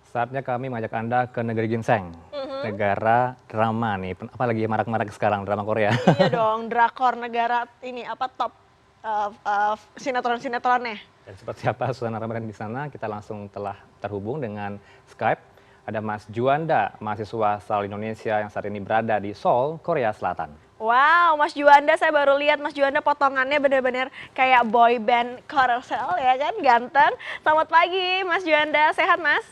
Saatnya kami mengajak Anda ke negeri ginseng, Mhm. negara drama nih, apalagi marak-marak sekarang drama Korea. Iya dong, drakor negara ini apa top sinetron-sinetronnya. Dan seperti apa suasana Ramadan di sana, kita langsung telah terhubung dengan Skype. Ada Mas Juanda, mahasiswa asal Indonesia yang saat ini berada di Seoul, Korea Selatan. Wow, Mas Juanda, saya baru lihat Mas Juanda potongannya bener-bener kayak boy band Korsel ya kan, ganteng. Selamat pagi Mas Juanda, sehat Mas?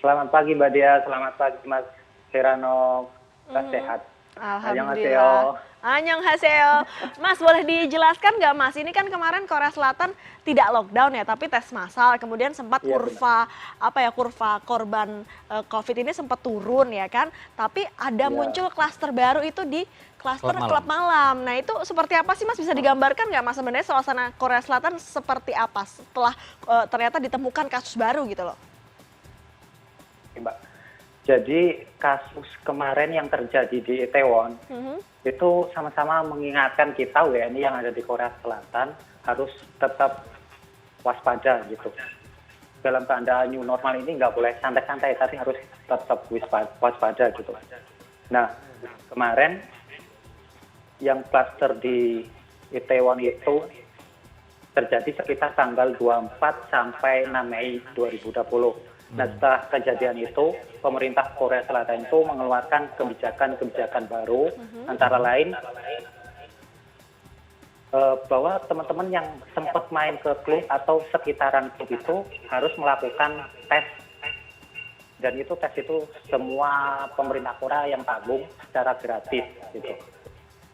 Selamat pagi Mbak Dia, selamat pagi Mas Serano, Mas Mhm. sehat. Alhamdulillah. Annyeonghaseyo. Annyeonghaseyo. Mas, boleh dijelaskan nggak Mas? Ini kan kemarin Korea Selatan tidak lockdown ya, tapi tes massal. Kemudian sempat Iya benar. kurva korban COVID ini sempat turun ya kan. Tapi ada Iya. muncul klaster baru itu di klaster Klub malam. klub malam. Nah itu seperti apa sih Mas? Bisa digambarkan nggak Mas sebenarnya suasana Korea Selatan seperti apa setelah ternyata ditemukan kasus baru gitu loh? Mbak. Jadi kasus kemarin yang terjadi di Itaewon Mhm. itu sama-sama mengingatkan kita WNI yang ada di Korea Selatan harus tetap waspada gitu. Dalam keadaan new normal ini nggak boleh santai-santai, tapi harus tetap waspada gitu. Nah, kemarin yang klaster di Itaewon itu terjadi sekitar tanggal 24 sampai 6 Mei 2020. Nah, setelah kejadian itu, pemerintah Korea Selatan itu mengeluarkan kebijakan-kebijakan baru, antara lain bahwa teman-teman yang sempat main ke klub atau sekitaran klub itu harus melakukan tes. Dan itu tes itu semua pemerintah Korea yang tanggung secara gratis gitu.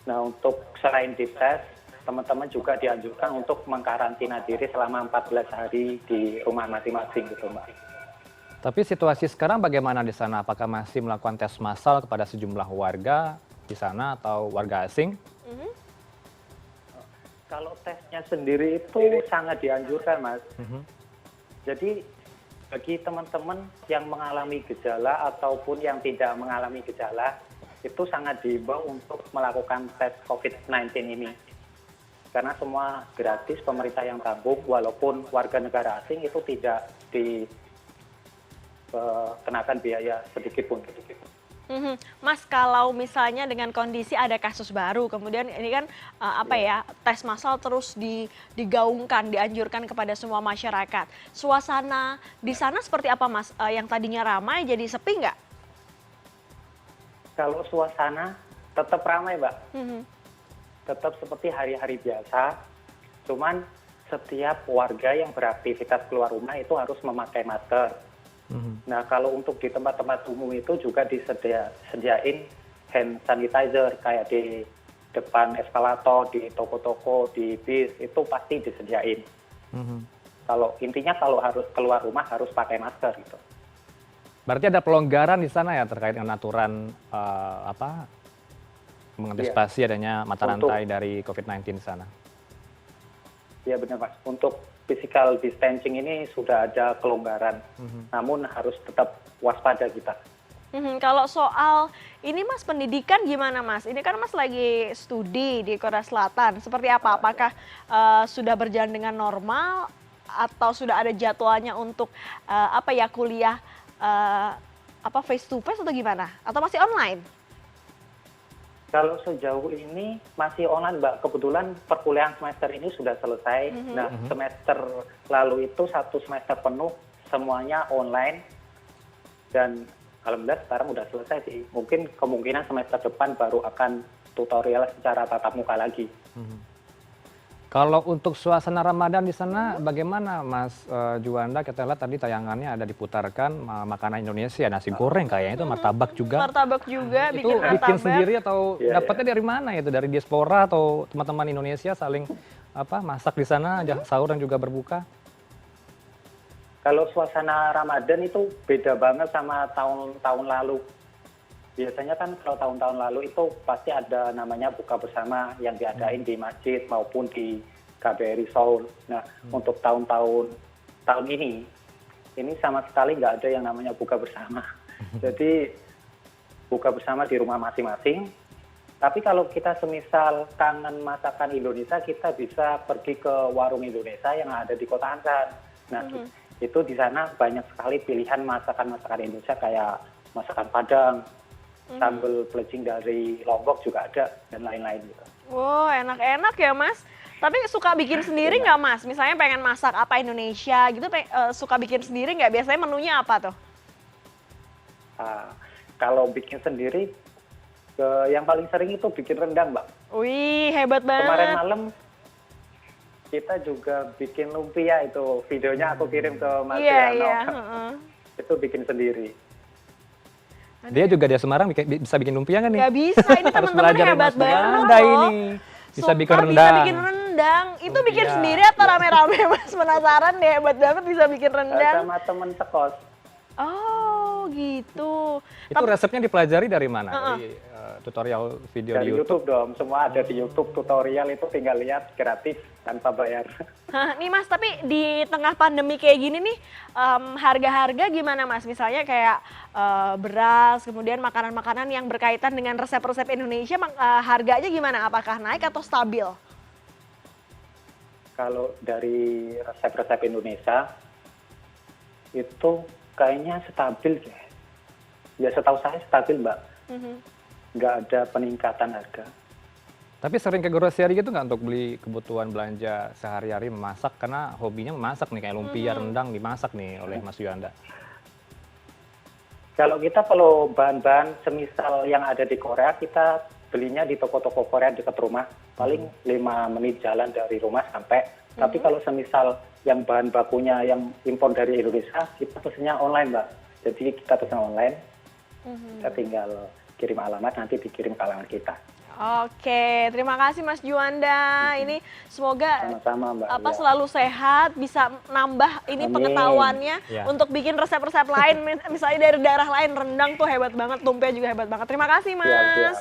Nah, untuk selain dites, teman-teman juga dianjurkan untuk mengkarantina diri selama 14 hari di rumah masing-masing gitu, Mbak. Tapi situasi sekarang bagaimana di sana? Apakah masih melakukan tes massal kepada sejumlah warga di sana atau warga asing? Mhm. Kalau tesnya sendiri itu sangat dianjurkan, Mas. Mhm. Jadi bagi teman-teman yang mengalami gejala ataupun yang tidak mengalami gejala, itu sangat diimbau untuk melakukan tes COVID-19 ini. Karena semua gratis, pemerintah yang tanggung, walaupun warga negara asing itu tidak dikenakan biaya sedikit pun. Mhm. Mas, kalau misalnya dengan kondisi ada kasus baru, kemudian ini kan tes massal terus digaungkan, dianjurkan kepada semua masyarakat. Suasana di sana seperti apa, Mas? Yang tadinya ramai jadi sepi nggak? Kalau suasana tetap ramai, Mbak. Mhm. Tetap seperti hari-hari biasa, cuman setiap warga yang beraktivitas keluar rumah itu harus memakai masker. Mhm. Nah, kalau untuk di tempat-tempat umum itu juga disediain hand sanitizer, kayak di depan eskalator, di toko-toko, di bis, itu pasti disediain. Mhm. Kalau intinya kalau harus keluar rumah harus pakai masker gitu. Berarti ada pelonggaran di sana ya terkait dengan aturan Iya. mengantisipasi adanya mata Untuk rantai dari COVID-19 di sana. Ya benar, Mas. Untuk physical distancing ini sudah ada kelonggaran, Mhm. namun harus tetap waspada kita. Mhm. Kalau soal ini Mas, pendidikan gimana Mas? Ini kan Mas lagi studi di Korea Selatan. Seperti apa? Apakah sudah berjalan dengan normal atau sudah ada jadwalnya untuk kuliah face to face atau gimana? Atau masih online? Kalau sejauh ini masih online, Mbak. Kebetulan perkuliahan semester ini sudah selesai. Mhm. Nah, Mhm. semester lalu itu 1 semester penuh semuanya online. Dan alhamdulillah sekarang udah selesai sih. Mungkin kemungkinan semester depan baru akan tutorial secara tatap muka lagi. Mhm. Kalau untuk suasana Ramadan di sana bagaimana Mas Juanda? Kita lihat tadi tayangannya ada diputarkan makanan Indonesia, nasi goreng kayaknya itu martabak juga. Martabak juga, Itu bikin bikin martabak. sendiri atau Iya, iya. dapatnya dari mana itu? Dari diaspora atau teman-teman Indonesia saling masak di sana sahur dan juga berbuka? Kalau suasana Ramadan itu beda banget sama tahun-tahun lalu. Biasanya kan kalau tahun-tahun lalu itu pasti ada namanya buka bersama yang diadain di masjid maupun di KBRI Seoul. Nah, untuk tahun ini sama sekali nggak ada yang namanya buka bersama. Jadi buka bersama di rumah masing-masing. Tapi kalau kita semisal kangen masakan Indonesia, kita bisa pergi ke warung Indonesia yang ada di Kota Ansan. Nah, itu di sana banyak sekali pilihan masakan-masakan Indonesia kayak masakan Padang, sambal pelecing dari Lombok juga ada dan lain-lain gitu. Wow, enak-enak ya Mas. Tapi suka bikin sendiri nggak Mas? Misalnya pengen masak apa Indonesia gitu, suka bikin sendiri nggak? Biasanya menunya apa tuh? Kalau bikin sendiri, yang paling sering itu bikin rendang, Mbak. Wih, hebat Kemarin banget. malam kita juga bikin lumpia itu, videonya aku kirim ke Mas Iya, Riano. iya. heeh. Itu bikin sendiri. Dia juga di Semarang bisa bikin lumpia kan nih? Nggak bisa, ini Harus teman-teman belajar dari hebat Mas banget Juanda loh. ini. Bisa bikin Sumpah rendang. Bisa bikin rendang. Itu bikin Lumpia. sendiri atau rame-rame Mas? Penasaran deh, hebat banget bisa bikin rendang. Sama temen sekos. Oh, gitu. Itu resepnya dipelajari dari mana? Heeh. Dari tutorial video Dari di YouTube? YouTube dong, semua ada di YouTube tutorial itu tinggal lihat gratis tanpa bayar. Hah, nih Mas, tapi di tengah pandemi kayak gini nih, harga-harga gimana Mas? Misalnya kayak beras, kemudian makanan-makanan yang berkaitan dengan resep-resep Indonesia, harganya gimana? Apakah naik atau stabil? Kalau dari resep-resep Indonesia itu kayaknya stabil ya. Ya setahu saya stabil, Mbak. Mhm. Nggak ada peningkatan harga. Tapi sering ke grocery gitu nggak untuk beli kebutuhan belanja sehari-hari memasak? Karena hobinya memasak nih, kayak lumpia, rendang dimasak nih oleh Mas Juanda. Kalau kita perlu bahan-bahan semisal yang ada di Korea, kita belinya di toko-toko Korea dekat rumah. Paling 5 menit jalan dari rumah sampai. Tapi kalau semisal yang bahan bakunya yang impor dari Indonesia, kita pesennya online, Mbak. Jadi kita pesen online, kita tinggal kirim alamat, nanti dikirim ke alamat kita. Oke, terima kasih Mas Juanda. Ini semoga Sama-sama, Mbak. Ya. selalu sehat, bisa nambah ini Amin. pengetahuannya Ya. untuk bikin resep-resep lain, misalnya dari daerah lain rendang tuh hebat banget, lumpia juga hebat banget. Terima kasih Mas. Siap, siap.